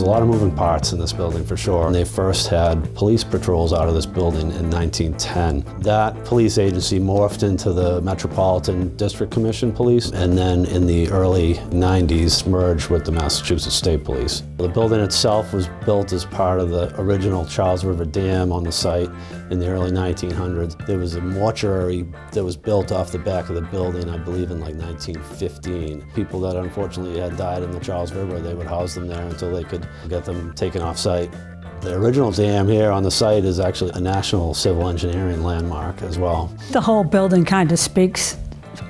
There's a lot of moving parts in this building for sure. And they first had police patrols out of this building in 1910. That police agency morphed into the Metropolitan District Commission Police, and then in the early 90s merged with the Massachusetts State Police. The building itself was built as part of the original Charles River Dam on the site in the early 1900s. There was a mortuary that was built off the back of the building, I believe in like 1915. People that unfortunately had died in the Charles River, they would house them there until they could get them taken off site. The original dam here on the site is actually a National Civil Engineering landmark as well. The whole building kind of speaks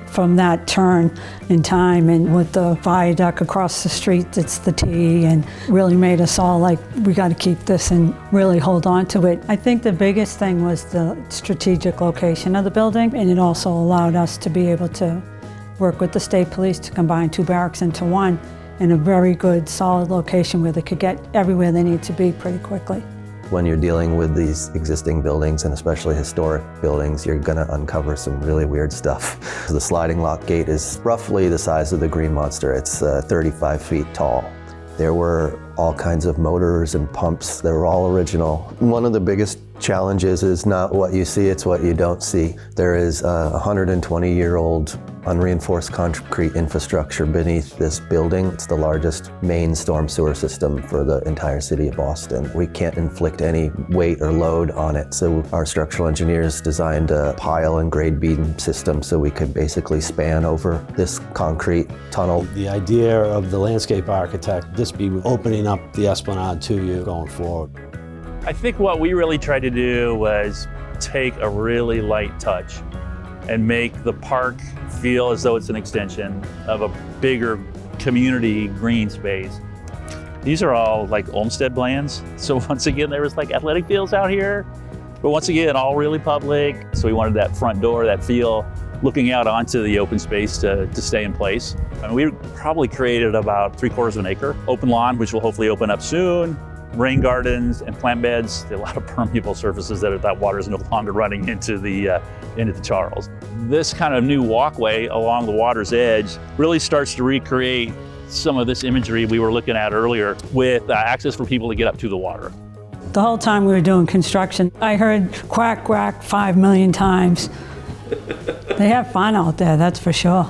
from that turn in time, and with the viaduct across the street, it's the T, and really made us all like, we got to keep this and really hold on to it. I think the biggest thing was the strategic location of the building, and it also allowed us to be able to work with the state police to combine two barracks into one in a very good, solid location where they could get everywhere they need to be pretty quickly. When you're dealing with these existing buildings, and especially historic buildings, you're gonna uncover some really weird stuff. The sliding lock gate is roughly the size of the Green Monster. It's 35 feet tall. There were all kinds of motors and pumps that were all original. One of the biggest challenges is not what you see, it's what you don't see. There is a 120-year-old unreinforced concrete infrastructure beneath this building. It's the largest main storm sewer system for the entire city of Boston. We can't inflict any weight or load on it, so our structural engineers designed a pile and grade beam system so we could basically span over this concrete tunnel. The idea of the landscape architect, this be opening up the Esplanade to you going forward. I think what we really tried to do was take a really light touch and make the park feel as though it's an extension of a bigger community green space. These are all like Olmsted plans. So once again, there was like athletic fields out here, but once again, all really public. So we wanted that front door, that feel, looking out onto the open space to stay in place. And we probably created about 3/4 of an acre. Open lawn, which will hopefully open up soon. Rain gardens and plant beds, a lot of permeable surfaces that water is no longer running into the Charles. This kind of new walkway along the water's edge really starts to recreate some of this imagery we were looking at earlier with access for people to get up to the water. The whole time we were doing construction, I heard quack, quack 5 million times. They have fun out there, that's for sure.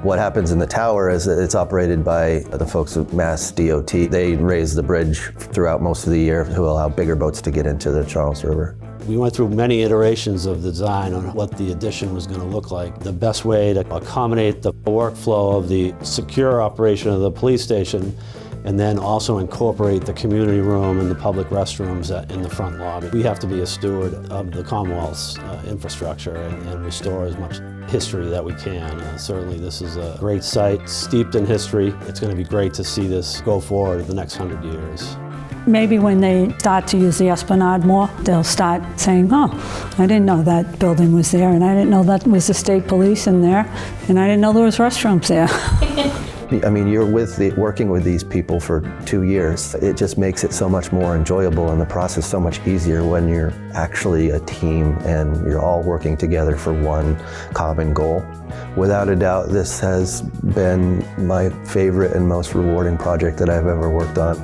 What happens in the tower is that it's operated by the folks at Mass DOT. They raise the bridge throughout most of the year to allow bigger boats to get into the Charles River. We went through many iterations of the design on what the addition was going to look like. The best way to accommodate the workflow of the secure operation of the police station, and then also incorporate the community room and the public restrooms in the front lobby. We have to be a steward of the Commonwealth's infrastructure and restore as much history that we can. Certainly this is a great site, steeped in history. It's going to be great to see this go forward the next 100 years. Maybe when they start to use the Esplanade more, they'll start saying, oh, I didn't know that building was there, and I didn't know that was the state police in there, and I didn't know there was restrooms there. I mean, you're working with these people for 2 years. It just makes it so much more enjoyable and the process so much easier when you're actually a team and you're all working together for one common goal. Without a doubt, this has been my favorite and most rewarding project that I've ever worked on.